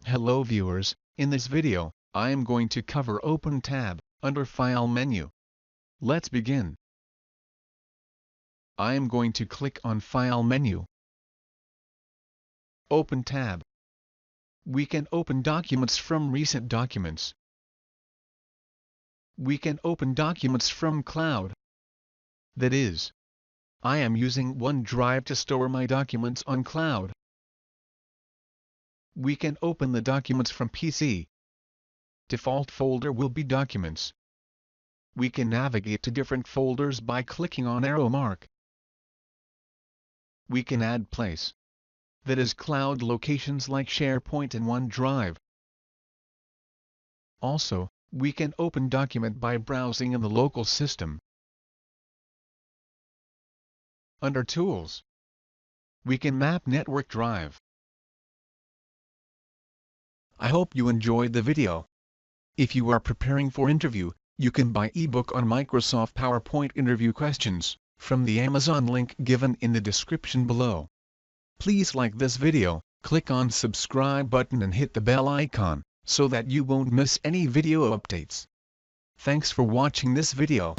Hello viewers, in this video, I am going to cover Open tab, under File menu. Let's begin. I am going to click on File menu. Open tab. We can open documents from recent documents. We can open documents from cloud. That is, I am using OneDrive to store my documents on cloud. We can open the documents from PC. Default folder will be Documents. We can navigate to different folders by clicking on arrow mark. We can add place. That is cloud locations like SharePoint and OneDrive. Also, we can open document by browsing in the local system. Under Tools, we can map network drive. I hope you enjoyed the video. If you are preparing for interview, you can buy eBook on Microsoft PowerPoint interview questions, from the Amazon link given in the description below. Please like this video, click on subscribe button and hit the bell icon, so that you won't miss any video updates. Thanks for watching this video.